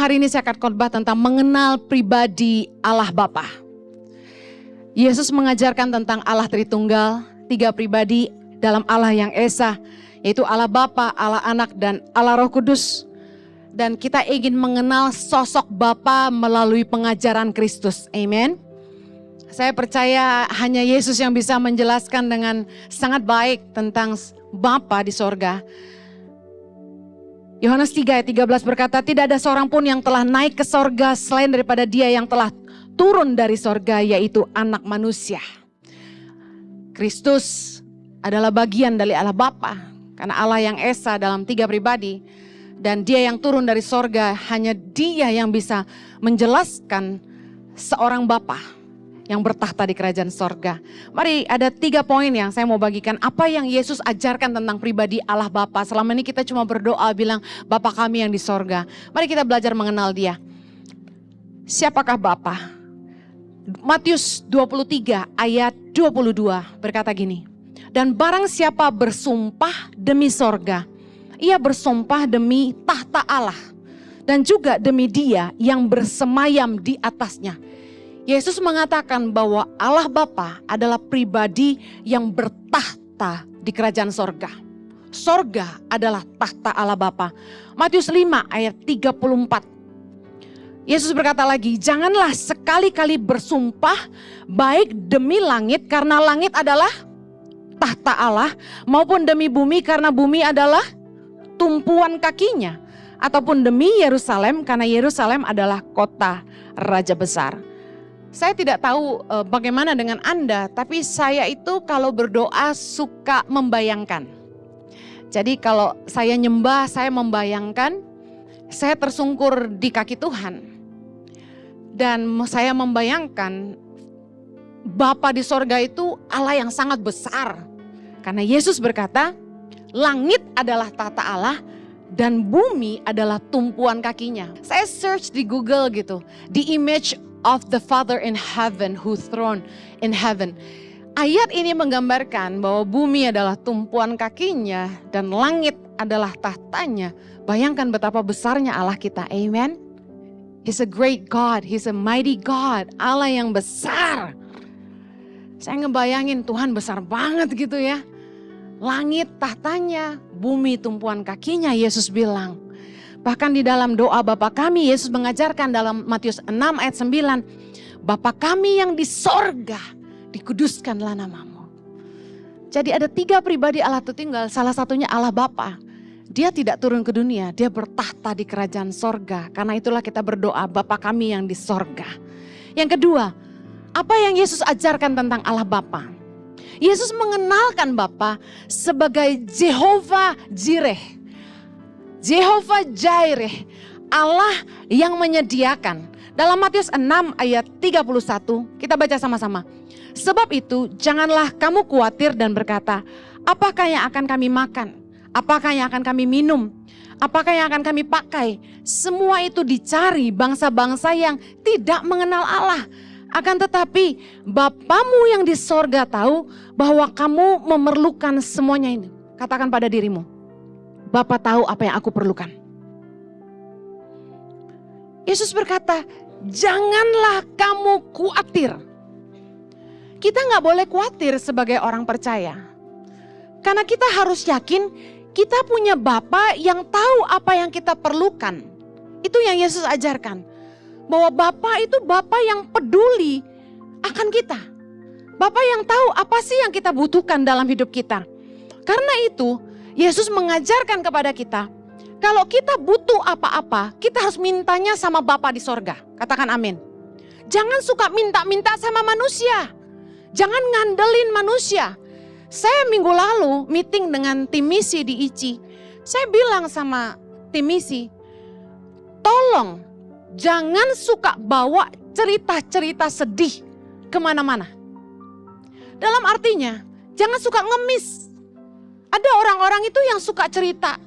hari ini saya akan khotbah tentang mengenal pribadi Allah Bapa. Yesus mengajarkan tentang Allah Tritunggal, 3 pribadi dalam Allah yang Esa, yaitu Allah Bapa, Allah Anak, dan Allah Roh Kudus. Dan kita ingin mengenal sosok Bapa melalui pengajaran Kristus. Amin. Saya percaya hanya Yesus yang bisa menjelaskan dengan sangat baik tentang Bapa di sorga. Yohanes 3 ayat 13 berkata, tidak ada seorang pun yang telah naik ke sorga selain daripada Dia yang telah turun dari sorga, yaitu Anak Manusia. Kristus adalah bagian dari Allah Bapa, karena Allah yang Esa dalam 3 pribadi. Dan Dia yang turun dari sorga, hanya Dia yang bisa menjelaskan seorang Bapa yang bertahta di kerajaan sorga. Mari, ada 3 poin yang saya mau bagikan. Apa yang Yesus ajarkan tentang pribadi Allah Bapa. Selama ini kita cuma berdoa bilang, Bapa kami yang di sorga. Mari kita belajar mengenal Dia. Siapakah Bapa? Matius 23 ayat 22 berkata gini. Dan barang siapa bersumpah demi sorga, ia bersumpah demi tahta Allah, dan juga demi Dia yang bersemayam di atasnya. Yesus mengatakan bahwa Allah Bapa adalah pribadi yang bertahta di kerajaan sorga. Sorga adalah tahta Allah Bapa. Matius 5 ayat 34. Yesus berkata lagi, janganlah sekali-kali bersumpah baik demi langit karena langit adalah tahta Allah, maupun demi bumi karena bumi adalah tumpuan kakinya, ataupun demi Yerusalem karena Yerusalem adalah kota raja besar. Saya tidak tahu bagaimana dengan Anda, tapi saya itu kalau berdoa suka membayangkan. Jadi kalau saya nyembah, saya membayangkan saya tersungkur di kaki Tuhan. Dan saya membayangkan Bapa di sorga itu Allah yang sangat besar. Karena Yesus berkata, langit adalah tahta Allah dan bumi adalah tumpuan kakinya. Saya search di Google gitu, the image of the Father in heaven who throne in heaven. Ayat ini menggambarkan bahwa bumi adalah tumpuan kakinya dan langit adalah tahtanya. Bayangkan betapa besarnya Allah kita. Amen. He's a great God, He's a mighty God. Allah yang besar. Saya ngebayangin Tuhan besar banget gitu ya. Langit tahtanya, bumi tumpuan kakinya, Yesus bilang. Bahkan di dalam doa Bapa kami, Yesus mengajarkan dalam Matius 6 ayat 9. Bapa kami yang di sorga, dikuduskanlah namamu. Jadi ada 3 pribadi Allah Tritunggal, salah satunya Allah Bapa. Dia tidak turun ke dunia, Dia bertahta di kerajaan sorga. Karena itulah kita berdoa, Bapa kami yang di sorga. Yang kedua, apa yang Yesus ajarkan tentang Allah Bapa? Yesus mengenalkan Bapa sebagai Jehovah Jireh. Jehovah Jireh, Allah yang menyediakan. Dalam Matius 6 ayat 31, kita baca sama-sama. Sebab itu janganlah kamu khawatir dan berkata, apakah yang akan kami makan? Apakah yang akan kami minum? Apakah yang akan kami pakai? Semua itu dicari bangsa-bangsa yang tidak mengenal Allah. Akan tetapi Bapamu yang di sorga tahu bahwa kamu memerlukan semuanya ini. Katakan pada dirimu, Bapa tahu apa yang aku perlukan. Yesus berkata, janganlah kamu khawatir. Kita gak boleh khawatir sebagai orang percaya. Karena kita harus yakin kita punya Bapa yang tahu apa yang kita perlukan. Itu yang Yesus ajarkan. Bahwa Bapa itu Bapa yang peduli akan kita. Bapa yang tahu apa sih yang kita butuhkan dalam hidup kita. Karena itu Yesus mengajarkan kepada kita, kalau kita butuh apa-apa, kita harus mintanya sama Bapa di sorga. Katakan amin. Jangan suka minta-minta sama manusia. Jangan ngandelin manusia. Saya minggu lalu meeting dengan tim misi di ICI. Saya bilang sama tim misi, tolong jangan suka bawa cerita-cerita sedih kemana-mana. Dalam artinya, jangan suka ngemis. Ada orang-orang itu yang suka cerita,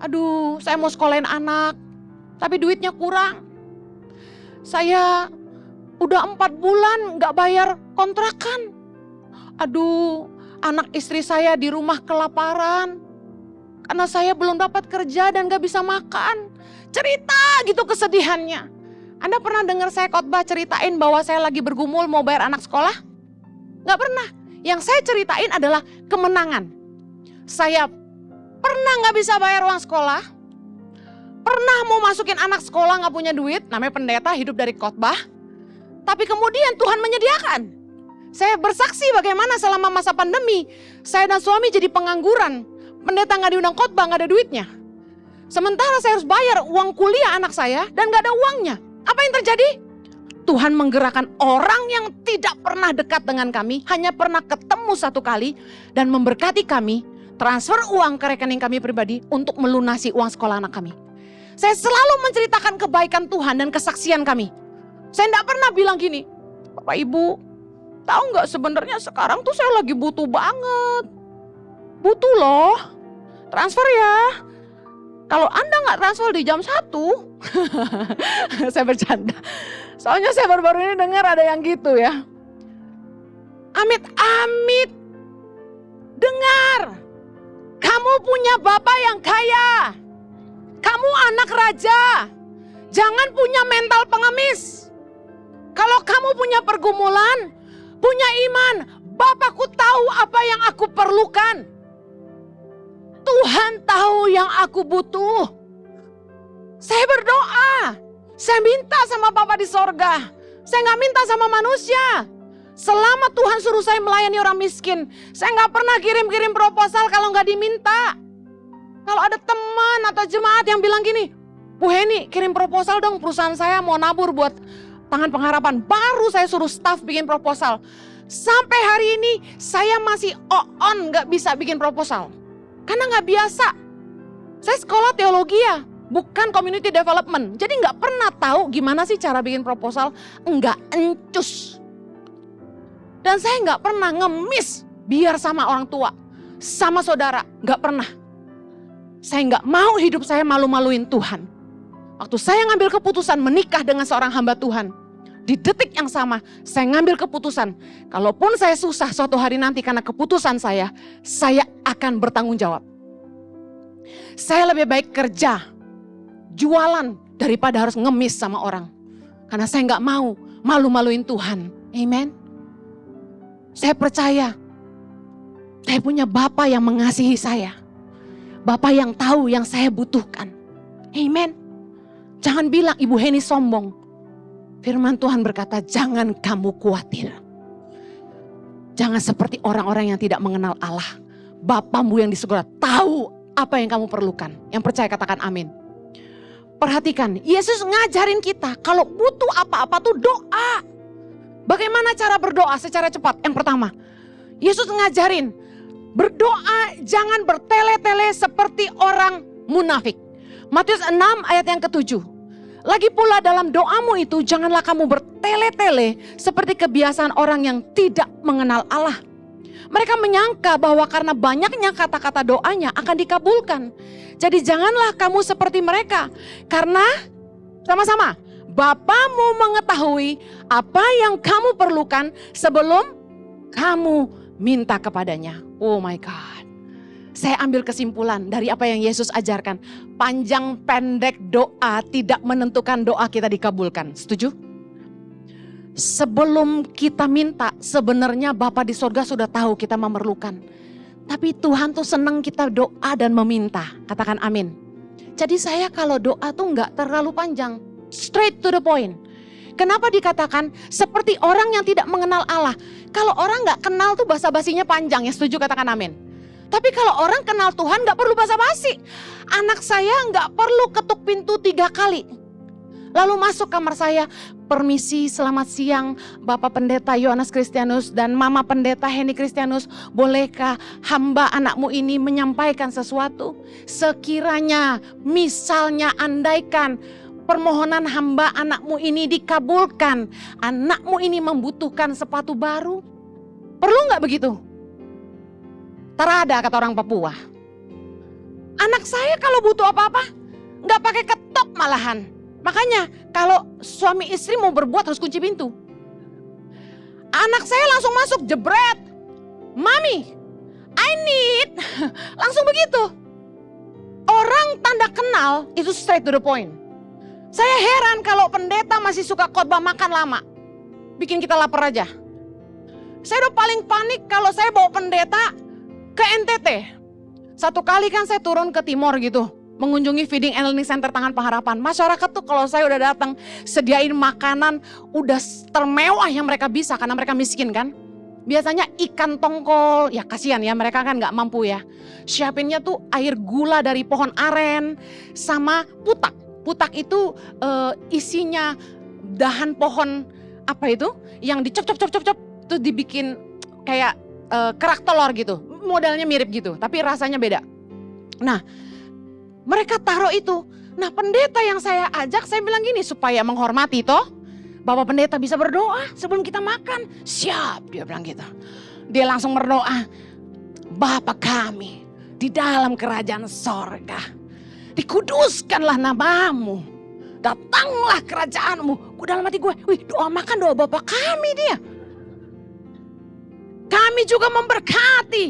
aduh saya mau sekolahin anak, tapi duitnya kurang. Saya udah 4 bulan gak bayar kontrakan. Aduh, anak istri saya di rumah kelaparan. Karena saya belum dapat kerja dan gak bisa makan. cerita gitu kesedihannya. Anda pernah dengar saya khotbah ceritain bahwa saya lagi bergumul mau bayar anak sekolah? Gak pernah. Yang saya ceritain adalah kemenangan. Saya pernah gak bisa bayar uang sekolah. Pernah mau masukin anak sekolah gak punya duit. Namanya pendeta hidup dari khotbah. Tapi kemudian Tuhan menyediakan. Saya bersaksi bagaimana selama masa pandemi. Saya dan suami jadi pengangguran. Pendeta gak diundang khotbah, gak ada duitnya. Sementara saya harus bayar uang kuliah anak saya dan gak ada uangnya. Apa yang terjadi? Tuhan menggerakkan orang yang tidak pernah dekat dengan kami, hanya pernah ketemu satu kali dan memberkati kami, transfer uang ke rekening kami pribadi untuk melunasi uang sekolah anak kami. Saya selalu menceritakan kebaikan Tuhan dan kesaksian kami. Saya tidak pernah bilang gini, Bapak Ibu, tahu nggak sebenarnya sekarang tuh saya lagi butuh banget. Butuh loh, transfer ya. Kalau Anda nggak transfer di jam 1, saya bercanda. Soalnya saya baru-baru ini dengar ada yang gitu ya. Amit-amit, dengar, kamu punya bapak yang kaya. Kamu anak raja, jangan punya mental pengemis. Kalau kamu punya pergumulan, punya iman, Bapakku tahu apa yang aku perlukan. Tuhan tahu yang aku butuh. Saya berdoa, saya minta sama Bapa di sorga. Saya gak minta sama manusia. Selama Tuhan suruh saya melayani orang miskin, saya gak pernah kirim-kirim proposal kalau gak diminta. Kalau ada teman atau jemaat yang bilang gini, Bu Heni kirim proposal dong, perusahaan saya mau nabur buat Tangan Pengharapan. Baru saya suruh staff bikin proposal. Sampai hari ini saya masih on gak bisa bikin proposal. Karena gak biasa. Saya sekolah teologi ya, bukan community development. Jadi gak pernah tahu gimana sih cara bikin proposal. Enggak encus. Dan saya gak pernah ngemis biar sama orang tua, sama saudara. Gak pernah. Saya gak mau hidup saya malu-maluin Tuhan. Waktu saya ngambil keputusan menikah dengan seorang hamba Tuhan, di detik yang sama saya ngambil keputusan. Kalaupun saya susah suatu hari nanti karena keputusan saya akan bertanggung jawab. Saya lebih baik kerja, jualan daripada harus ngemis sama orang. Karena saya gak mau malu-maluin Tuhan. Amen. Saya percaya saya punya Bapa yang mengasihi saya. Bapa yang tahu yang saya butuhkan. Amen. Jangan bilang Ibu Heni sombong. Firman Tuhan berkata, jangan kamu khawatir. Jangan seperti orang-orang yang tidak mengenal Allah. Bapamu yang di surga tahu apa yang kamu perlukan. Yang percaya katakan amin. Perhatikan, Yesus ngajarin kita kalau butuh apa-apa tuh doa. Bagaimana cara berdoa secara cepat? Yang pertama, Yesus ngajarin berdoa jangan bertele-tele seperti orang munafik. Matius 6 ayat yang ke-7. Lagi pula dalam doamu itu janganlah kamu bertele-tele seperti kebiasaan orang yang tidak mengenal Allah. Mereka menyangka bahwa karena banyaknya kata-kata doanya akan dikabulkan. Jadi janganlah kamu seperti mereka. Karena sama-sama Bapamu mengetahui apa yang kamu perlukan sebelum kamu minta kepadanya. Oh my God. Saya ambil kesimpulan dari apa yang Yesus ajarkan. Panjang pendek doa tidak menentukan doa kita dikabulkan. Setuju? Sebelum kita minta, sebenarnya Bapa di sorga sudah tahu kita memerlukan. Tapi Tuhan tuh senang kita doa dan meminta. Katakan amin. Jadi saya kalau doa tuh gak terlalu panjang. Straight to the point. Kenapa dikatakan seperti orang yang tidak mengenal Allah? Kalau orang gak kenal tuh basa-basinya panjang ya, setuju katakan amin. Tapi kalau orang kenal Tuhan gak perlu basa-basi. Anak saya gak perlu ketuk pintu 3 kali. Lalu masuk kamar saya, permisi selamat siang Bapak Pendeta Yohanes Kristianus dan Mama Pendeta Heni Kristianus. Bolehkah hamba anakmu ini menyampaikan sesuatu? Sekiranya misalnya andaikan permohonan hamba anakmu ini dikabulkan. Anakmu ini membutuhkan sepatu baru. Perlu gak begitu? Terada kata orang Papua. Anak saya kalau butuh apa-apa gak pakai ketok malahan. Makanya kalau suami istri mau berbuat harus kunci pintu. Anak saya langsung masuk jebret. Mami, I need. Langsung begitu. Orang tanda kenal itu straight to the point. Saya heran kalau pendeta masih suka khotbah makan lama. Bikin kita lapar aja. Saya udah paling panik kalau saya bawa pendeta ke NTT. Satu kali kan saya turun ke Timor gitu, mengunjungi Feeding and Learning Center Tangan Pengharapan. Masyarakat tuh kalau saya udah datang, sediain makanan udah termewah yang mereka bisa karena mereka miskin kan. Biasanya ikan tongkol, ya kasihan ya mereka kan gak mampu ya. Siapinnya tuh air gula dari pohon aren sama putak. Putak itu isinya dahan pohon apa itu? Yang dicop-cop-cop-cop tuh dibikin kayak kerak telur gitu. Modelnya mirip gitu tapi rasanya beda. Nah mereka taruh itu. Nah pendeta yang saya ajak saya bilang gini supaya menghormati toh. Bapak pendeta bisa berdoa sebelum kita makan. Siap, dia bilang gitu. Dia langsung berdoa. Bapa kami di dalam kerajaan sorga. Dikuduskanlah namamu. Datanglah kerajaanmu. Ku dalam hati gue, wih doa makan doa Bapa kami dia. Kami juga memberkati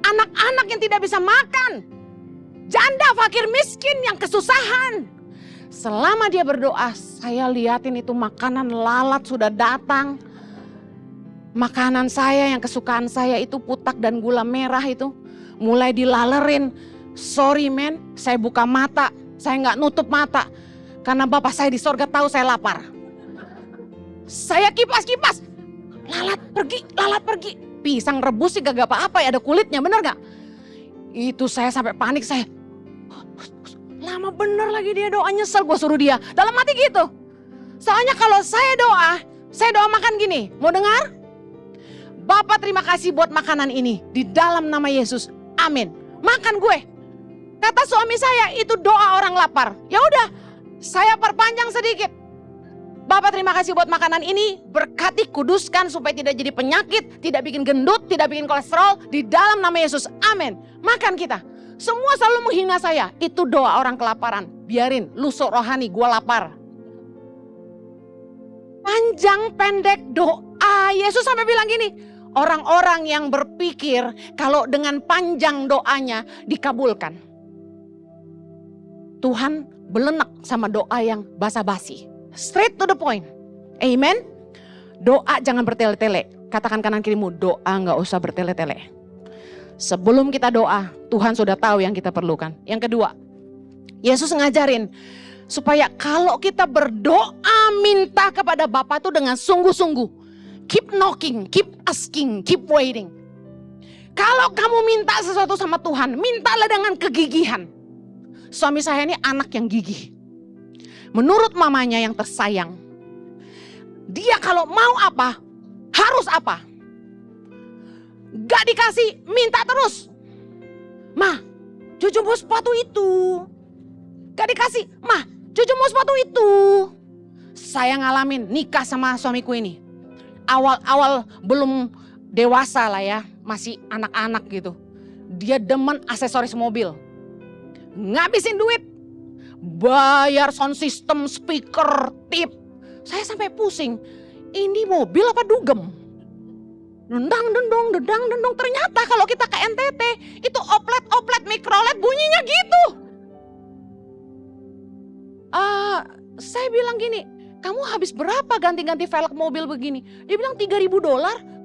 anak-anak yang tidak bisa makan. Janda, fakir, miskin yang kesusahan. Selama dia berdoa, saya liatin itu makanan lalat sudah datang. Makanan saya yang kesukaan saya itu putak dan gula merah itu. Mulai dilalerin. Sorry men, saya buka mata. Saya gak nutup mata. Karena Bapak saya di sorga tahu saya lapar. Saya kipas-kipas. Lalat pergi. Pisang rebus sih gak apa-apa ya, ada kulitnya, bener gak? Itu saya sampai panik, saya lama bener lagi dia doa, nyesel gue suruh dia. Dalam hati gitu. Soalnya kalau saya doa makan gini. Mau dengar? Bapak terima kasih buat makanan ini. Di dalam nama Yesus. Amin. Makan gue. Kata suami saya itu doa orang lapar. Ya udah, saya perpanjang sedikit. Bapak terima kasih buat makanan ini. Berkati, kuduskan supaya tidak jadi penyakit. Tidak bikin gendut, tidak bikin kolesterol. Di dalam nama Yesus. Amin. Makan kita. Semua selalu menghina saya. Itu doa orang kelaparan. Biarin, lusuk rohani, gue lapar. Panjang pendek doa. Yesus sampai bilang gini. Orang-orang yang berpikir kalau dengan panjang doanya dikabulkan. Tuhan belenak sama doa yang basa-basi. Straight to the point. Amen. Doa jangan bertele-tele. Katakan kanan kirimu, doa gak usah bertele-tele. Sebelum kita doa, Tuhan sudah tahu yang kita perlukan. Yang kedua, Yesus ngajarin supaya kalau kita berdoa minta kepada Bapa itu dengan sungguh-sungguh. Keep knocking, keep asking, keep waiting. Kalau kamu minta sesuatu sama Tuhan, mintalah dengan kegigihan. Suami saya ini anak yang gigih. Menurut mamanya yang tersayang, dia kalau mau apa, harus apa. Gak dikasih, minta terus. Ma, Jojo mau sepatu itu. Gak dikasih, ma, Jojo mau sepatu itu. Saya ngalamin nikah sama suamiku ini. Awal-awal belum dewasa lah ya, masih anak-anak gitu. Dia demen aksesoris mobil. Ngabisin duit. Bayar sound system, speaker, tip. Saya sampai pusing. Ini mobil apa dugem? Dendang dendong. Ternyata kalau kita ke NTT itu oplet mikrolet bunyinya gitu. Saya bilang gini, kamu habis berapa ganti-ganti velg mobil begini? Dia bilang $3.000.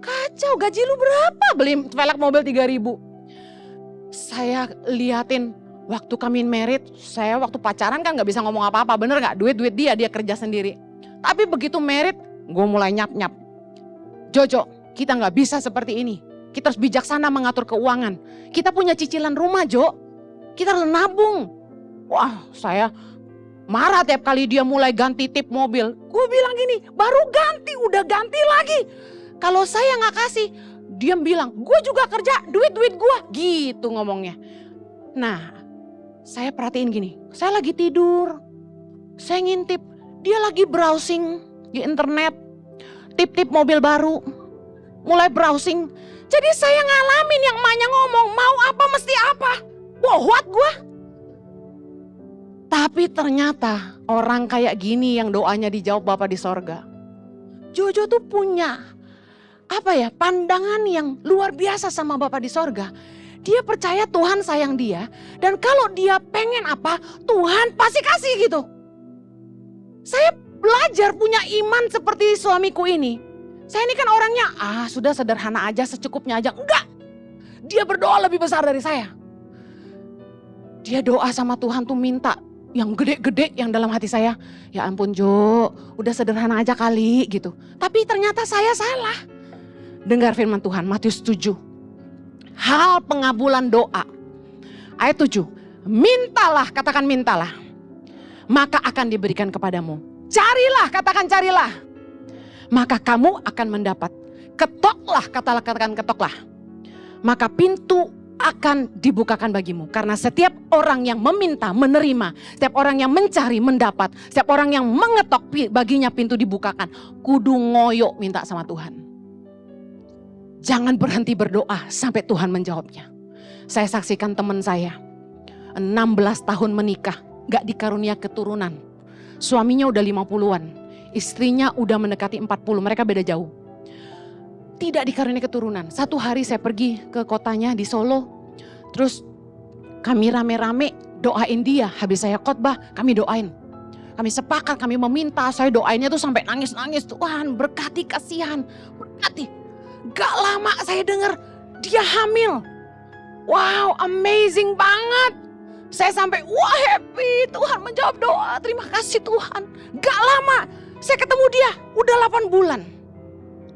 Kacau, gaji lu berapa beli velg mobil 3.000? Saya liatin waktu kami married, saya waktu pacaran kan gak bisa ngomong apa-apa, bener gak? Duit dia kerja sendiri. Tapi begitu married, gue mulai nyap-nyap. Jojo, kita gak bisa seperti ini. Kita harus bijaksana mengatur keuangan. Kita punya cicilan rumah, Jo. Kita harus nabung. Wah, saya marah tiap kali dia mulai ganti tip mobil. Gue bilang gini, baru ganti, udah ganti lagi. Kalau saya gak kasih, dia bilang, gue juga kerja, duit gue. Gitu ngomongnya. Nah, saya perhatiin gini, saya lagi tidur, saya ngintip, dia lagi browsing di internet, tip-tip mobil baru, mulai browsing. Jadi saya ngalamin yang emaknya ngomong, mau apa mesti apa, what gue. Tapi ternyata orang kayak gini yang doanya dijawab Bapa di sorga. Jojo tuh punya pandangan yang luar biasa sama Bapa di sorga. Dia percaya Tuhan sayang dia. Dan kalau dia pengen apa, Tuhan pasti kasih gitu. Saya belajar punya iman seperti suamiku ini. Saya ini kan orangnya, sudah sederhana aja, secukupnya aja. Enggak. Dia berdoa lebih besar dari saya. Dia doa sama Tuhan tuh minta yang gede-gede yang dalam hati saya. Ya ampun Jo, udah sederhana aja kali gitu. Tapi ternyata saya salah. Dengar firman Tuhan, Matius 7. Hal pengabulan doa. Ayat 7. Mintalah, katakan mintalah. Maka akan diberikan kepadamu. Carilah, katakan carilah. Maka kamu akan mendapat. Ketoklah, katakan ketoklah. Maka pintu akan dibukakan bagimu. Karena setiap orang yang meminta, menerima. Setiap orang yang mencari, mendapat. Setiap orang yang mengetok, baginya pintu dibukakan. Kudu ngoyo minta sama Tuhan. Jangan berhenti berdoa sampai Tuhan menjawabnya. Saya saksikan teman saya. 16 tahun menikah, gak dikarunia keturunan. Suaminya udah 50-an. Istrinya udah mendekati 40, mereka beda jauh. Tidak dikarunia keturunan. Satu hari saya pergi ke kotanya di Solo. Terus kami rame-rame doain dia. Habis saya khotbah kami doain. Kami sepakat, kami meminta. Saya doainnya tuh sampai nangis-nangis. Tuhan berkati, kasihan. Berkati. Gak lama saya dengar dia hamil. Wow, amazing banget. Saya sampai wah happy. Tuhan menjawab doa. Terima kasih Tuhan. Gak lama saya ketemu dia. Udah 8 bulan.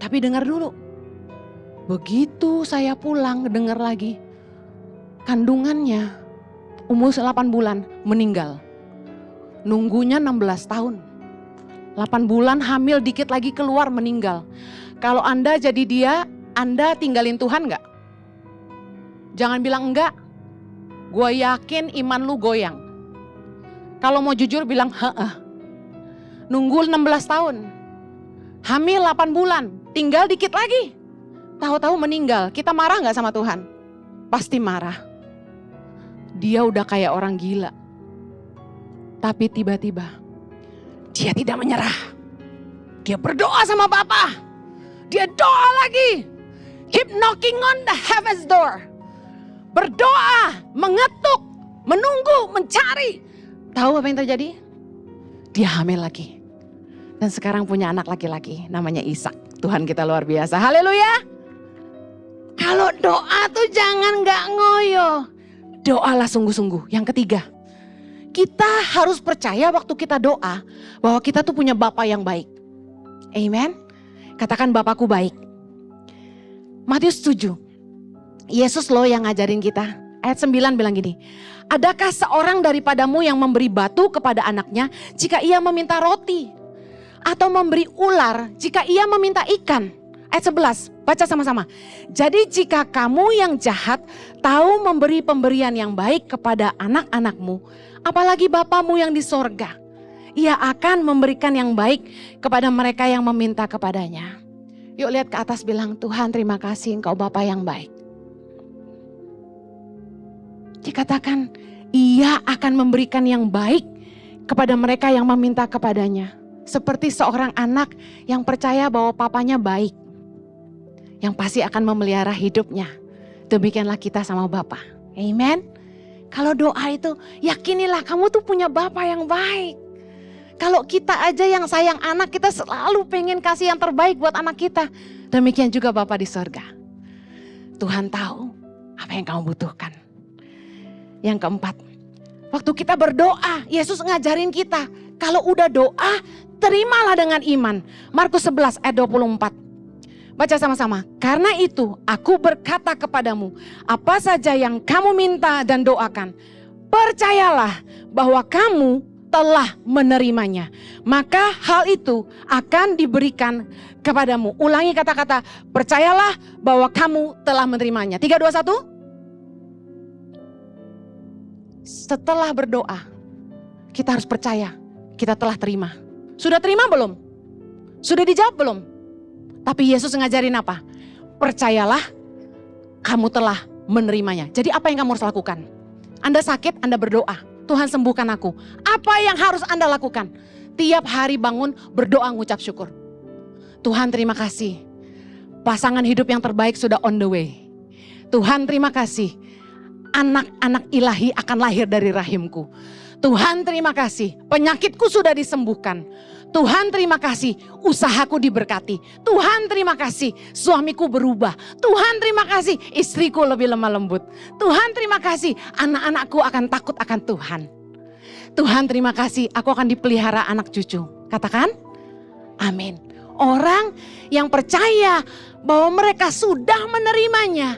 Tapi dengar dulu. Begitu saya pulang dengar lagi, kandungannya umur 8 bulan meninggal. Nunggunya 16 tahun. 8 bulan hamil dikit lagi keluar meninggal. Kalau Anda jadi dia, Anda tinggalin Tuhan gak? Jangan bilang enggak. Gue yakin iman lu goyang. Kalau mau jujur bilang heeh. Nunggu 16 tahun. Hamil 8 bulan, tinggal dikit lagi. Tahu-tahu meninggal, kita marah gak sama Tuhan? Pasti marah. Dia udah kayak orang gila. Tapi tiba-tiba, dia tidak menyerah. Dia berdoa sama Bapa. Dia doa lagi. Keep knocking on the heaven's door. Berdoa, mengetuk, menunggu, mencari. Tahu apa yang terjadi? Dia hamil lagi. Dan sekarang punya anak laki-laki, namanya Ishak. Tuhan kita luar biasa, haleluya. Kalau doa tuh jangan gak ngoyo. Doalah sungguh-sungguh. Yang ketiga, kita harus percaya waktu kita doa bahwa kita tuh punya Bapa yang baik. Amen. Katakan Bapakku baik. Matius 7. Yesus loh yang ngajarin kita. Ayat 9 bilang gini. Adakah seorang daripadamu yang memberi batu kepada anaknya jika ia meminta roti? Atau memberi ular jika ia meminta ikan? Ayat 11, baca sama-sama. Jadi jika kamu yang jahat tahu memberi pemberian yang baik kepada anak-anakmu, apalagi Bapamu yang di sorga, ia akan memberikan yang baik kepada mereka yang meminta kepadanya. Yuk lihat ke atas bilang, Tuhan terima kasih Engkau Bapa yang baik. Dikatakan, ia akan memberikan yang baik kepada mereka yang meminta kepadanya. Seperti seorang anak yang percaya bahwa papanya baik. Yang pasti akan memelihara hidupnya. Demikianlah kita sama Bapa. Amen. Kalau doa itu, yakinilah kamu tuh punya Bapa yang baik. Kalau kita aja yang sayang anak, kita selalu pengen kasih yang terbaik buat anak kita. Demikian juga Bapa di surga. Tuhan tahu apa yang kamu butuhkan. Yang keempat, waktu kita berdoa, Yesus ngajarin kita. Kalau udah doa, terimalah dengan iman. Markus 11 ayat 24. Baca sama-sama. Karena itu aku berkata kepadamu, apa saja yang kamu minta dan doakan, percayalah bahwa kamu telah menerimanya. Maka hal itu akan diberikan kepadamu. Ulangi kata-kata, percayalah bahwa kamu telah menerimanya. 3, 2, 1. Setelah berdoa, kita harus percaya kita telah terima. Sudah terima belum? Sudah dijawab belum? Tapi Yesus ngajarin apa? Percayalah kamu telah menerimanya. Jadi apa yang kamu harus lakukan? Anda sakit, Anda berdoa. Tuhan sembuhkan aku. Apa yang harus Anda lakukan? Tiap hari bangun berdoa ngucap syukur. Tuhan terima kasih. Pasangan hidup yang terbaik sudah on the way. Tuhan terima kasih. anak-anak ilahi akan lahir dari rahimku. Tuhan terima kasih, penyakitku sudah disembuhkan. Tuhan terima kasih, usahaku diberkati. Tuhan terima kasih, suamiku berubah. Tuhan terima kasih, istriku lebih lemah lembut. Tuhan terima kasih, anak-anakku akan takut akan Tuhan. Tuhan terima kasih, aku akan dipelihara anak cucu. Katakan, amin. Orang yang percaya bahwa mereka sudah menerimanya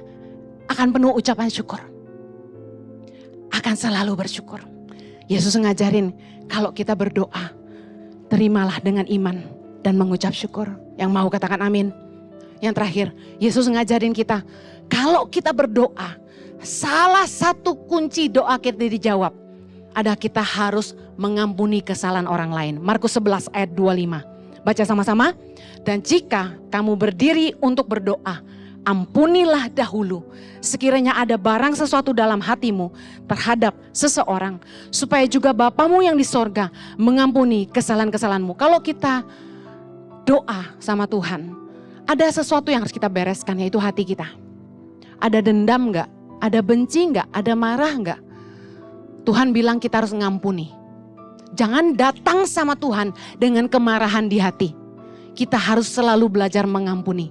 akan penuh ucapan syukur. Akan selalu bersyukur. Yesus ngajarin kalau kita berdoa, terimalah dengan iman dan mengucap syukur. Yang mau katakan amin. Yang terakhir, Yesus ngajarin kita, kalau kita berdoa, salah satu kunci doa kita dijawab adalah kita harus mengampuni kesalahan orang lain. Markus 11 ayat 25. Baca sama-sama. Dan jika kamu berdiri untuk berdoa, ampunilah dahulu sekiranya ada barang sesuatu dalam hatimu terhadap seseorang, supaya juga Bapamu yang di sorga mengampuni kesalahan-kesalahanmu. Kalau kita doa sama Tuhan, ada sesuatu yang harus kita bereskan, yaitu hati kita. Ada dendam gak? Ada benci gak? Ada marah gak? Tuhan bilang kita harus ngampuni. Jangan datang sama Tuhan dengan kemarahan di hati. Kita harus selalu belajar mengampuni.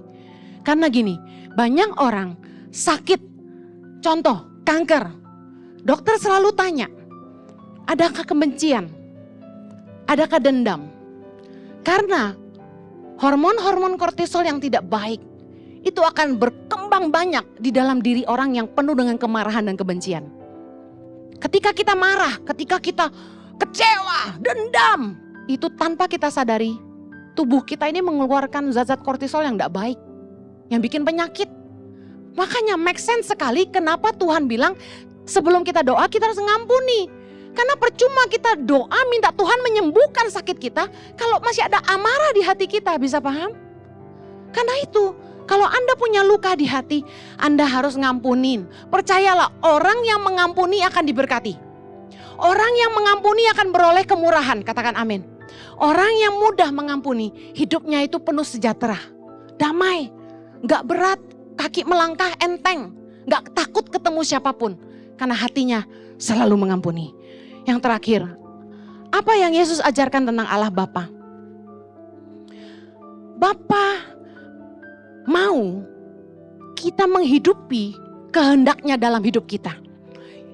Karena gini, banyak orang sakit, contoh kanker. Dokter selalu tanya, adakah kebencian? Adakah dendam? Karena hormon-hormon kortisol yang tidak baik itu akan berkembang banyak di dalam diri orang yang penuh dengan kemarahan dan kebencian. Ketika kita marah, ketika kita kecewa, dendam, itu tanpa kita sadari, tubuh kita ini mengeluarkan zat-zat kortisol yang tidak baik, yang bikin penyakit. Makanya make sense sekali kenapa Tuhan bilang sebelum kita doa kita harus ngampuni. Karena percuma kita doa minta Tuhan menyembuhkan sakit kita kalau masih ada amarah di hati kita, bisa paham? Karena itu kalau Anda punya luka di hati, Anda harus ngampunin. Percayalah, orang yang mengampuni akan diberkati. Orang yang mengampuni akan beroleh kemurahan, katakan amin. Orang yang mudah mengampuni, hidupnya itu penuh sejahtera, damai, gak berat, kaki melangkah enteng, gak takut ketemu siapapun. Karena hatinya selalu mengampuni. Yang terakhir, apa yang Yesus ajarkan tentang Allah Bapa? Bapa mau kita menghidupi kehendaknya dalam hidup kita.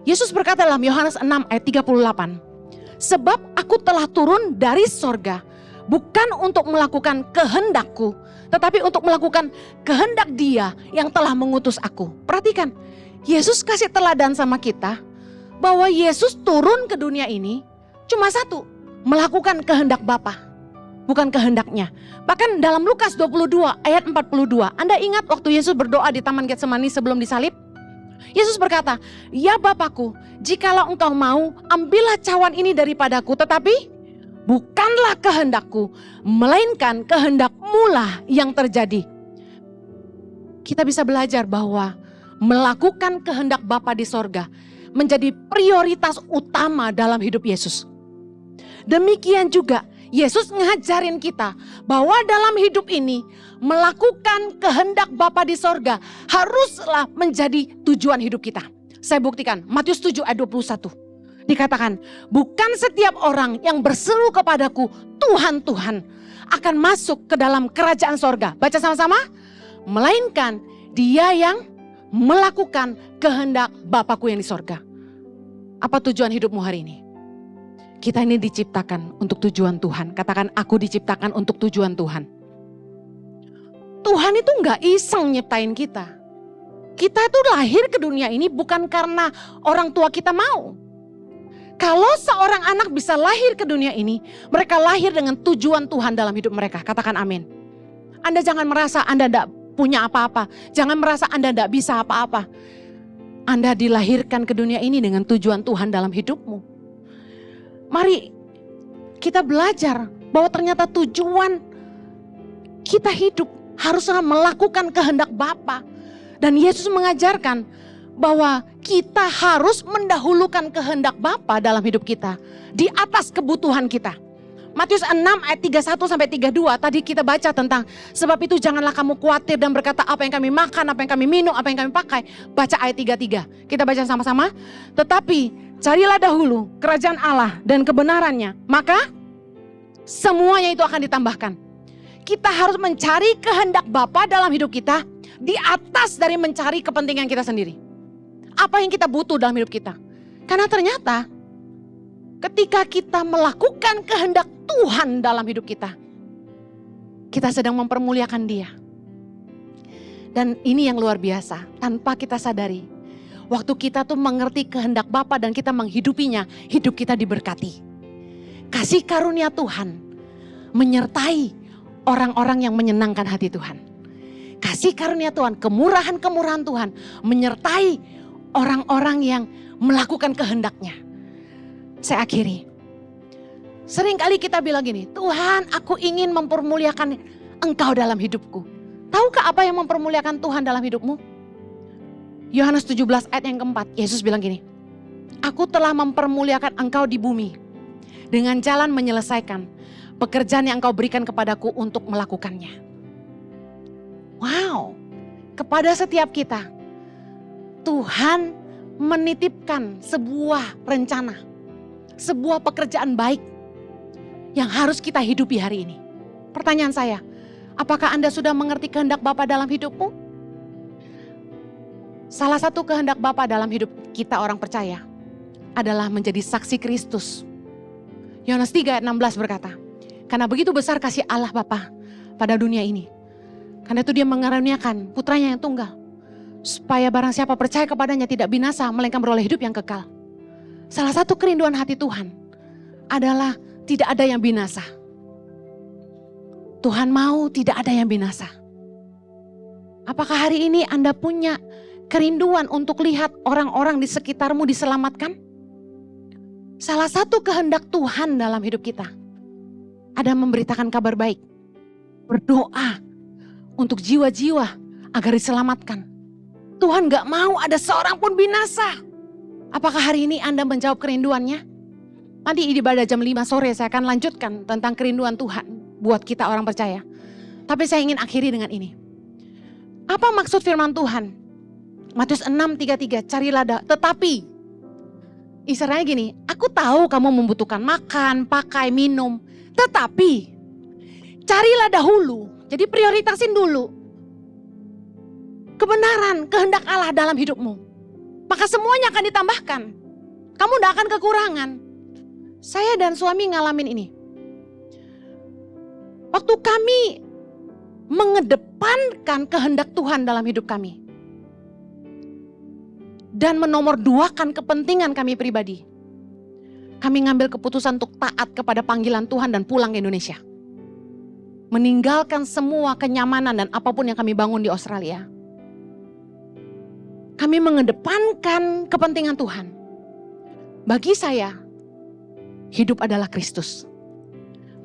Yesus berkata dalam Yohanes 6 ayat 38, sebab aku telah turun dari sorga bukan untuk melakukan kehendakku, tetapi untuk melakukan kehendak Dia yang telah mengutus aku. Perhatikan, Yesus kasih teladan sama kita bahwa Yesus turun ke dunia ini cuma satu, melakukan kehendak Bapa, bukan kehendaknya. Bahkan dalam Lukas 22 ayat 42, Anda ingat waktu Yesus berdoa di Taman Getsemani sebelum disalib? Yesus berkata, ya Bapakku, jikalau engkau mau, ambillah cawan ini daripadaku, tetapi bukanlah kehendakku, melainkan kehendak-Mu lah yang terjadi. Kita bisa belajar bahwa melakukan kehendak Bapa di sorga menjadi prioritas utama dalam hidup Yesus. Demikian juga Yesus ngajarin kita bahwa dalam hidup ini melakukan kehendak Bapa di sorga haruslah menjadi tujuan hidup kita. Saya buktikan, Matius 7 ayat 21. Dikatakan, bukan setiap orang yang berseru kepadaku, Tuhan, Tuhan, akan masuk ke dalam kerajaan sorga. Baca sama-sama. Melainkan dia yang melakukan kehendak Bapakku yang di sorga. Apa tujuan hidupmu hari ini? Kita ini diciptakan untuk tujuan Tuhan. Katakan, aku diciptakan untuk tujuan Tuhan. Tuhan itu gak iseng nyiptain kita. Kita itu lahir ke dunia ini bukan karena orang tua kita mau. Kalau seorang anak bisa lahir ke dunia ini, mereka lahir dengan tujuan Tuhan dalam hidup mereka. Katakan amin. Anda jangan merasa Anda tidak punya apa-apa. Jangan merasa Anda tidak bisa apa-apa. Anda dilahirkan ke dunia ini dengan tujuan Tuhan dalam hidupmu. Mari kita belajar bahwa ternyata tujuan kita hidup haruslah melakukan kehendak Bapa. Dan Yesus mengajarkan bahwa kita harus mendahulukan kehendak Bapa dalam hidup kita di atas kebutuhan kita. Matius 6 ayat 31 sampai 32 tadi kita baca tentang sebab itu janganlah kamu khawatir dan berkata apa yang kami makan, apa yang kami minum, apa yang kami pakai. Baca ayat 33. Kita baca sama-sama. Tetapi carilah dahulu kerajaan Allah dan kebenarannya, maka semuanya itu akan ditambahkan. Kita harus mencari kehendak Bapa dalam hidup kita di atas dari mencari kepentingan kita sendiri. Apa yang kita butuh dalam hidup kita. Karena ternyata ketika kita melakukan kehendak Tuhan dalam hidup kita, kita sedang mempermuliakan Dia. Dan ini yang luar biasa, tanpa kita sadari. Waktu kita tuh mengerti kehendak Bapa dan kita menghidupinya, hidup kita diberkati. Kasih karunia Tuhan menyertai orang-orang yang menyenangkan hati Tuhan. Kasih karunia Tuhan, kemurahan-kemurahan Tuhan menyertai orang-orang yang melakukan kehendak-Nya. Saya akhiri. Seringkali kita bilang gini, Tuhan aku ingin mempermuliakan Engkau dalam hidupku. Tahukah apa yang mempermuliakan Tuhan dalam hidupmu? Yohanes 17 ayat yang keempat, Yesus bilang gini, aku telah mempermuliakan engkau di bumi dengan jalan menyelesaikan pekerjaan yang engkau berikan kepadaku untuk melakukannya. Wow, kepada setiap kita, Tuhan menitipkan sebuah rencana, sebuah pekerjaan baik yang harus kita hidupi hari ini. Pertanyaan saya, apakah Anda sudah mengerti kehendak Bapa dalam hidupmu? Salah satu kehendak Bapa dalam hidup kita orang percaya adalah menjadi saksi Kristus. Yohanes 3 ayat 16 berkata, karena begitu besar kasih Allah Bapa pada dunia ini, karena itu Dia mengaruniakan putranya yang tunggal, supaya barang siapa percaya kepadanya tidak binasa, melainkan beroleh hidup yang kekal. Salah satu kerinduan hati Tuhan adalah tidak ada yang binasa. Tuhan mau tidak ada yang binasa. Apakah hari ini Anda punya kerinduan untuk lihat orang-orang di sekitarmu diselamatkan? Salah satu kehendak Tuhan dalam hidup kita ada memberitakan kabar baik. Berdoa untuk jiwa-jiwa agar diselamatkan. Tuhan gak mau ada seorang pun binasa. Apakah hari ini Anda menjawab kerinduannya? Nanti di ibadah jam 5 sore saya akan lanjutkan tentang kerinduan Tuhan buat kita orang percaya. Tapi saya ingin akhiri dengan ini. Apa maksud firman Tuhan? Matius 6:33, carilah tetapi. Istilahnya gini, aku tahu kamu membutuhkan makan, pakai, minum. Tetapi carilah dahulu, jadi prioritasin dulu kebenaran, kehendak Allah dalam hidupmu. Maka semuanya akan ditambahkan. Kamu tidak akan kekurangan. Saya dan suami ngalamin ini. Waktu kami mengedepankan kehendak Tuhan dalam hidup kami. Dan menomorduakan kepentingan kami pribadi. Kami ngambil keputusan untuk taat kepada panggilan Tuhan dan pulang ke Indonesia. Meninggalkan semua kenyamanan dan apapun yang kami bangun di Australia. Kami mengedepankan kepentingan Tuhan. Bagi saya, hidup adalah Kristus.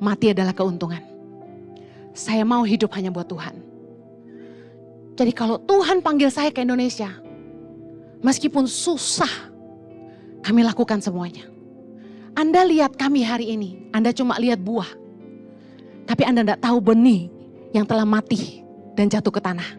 Mati adalah keuntungan. Saya mau hidup hanya buat Tuhan. Jadi kalau Tuhan panggil saya ke Indonesia, meskipun susah, kami lakukan semuanya. Anda lihat kami hari ini, Anda cuma lihat buah. Tapi Anda tidak tahu benih yang telah mati dan jatuh ke tanah.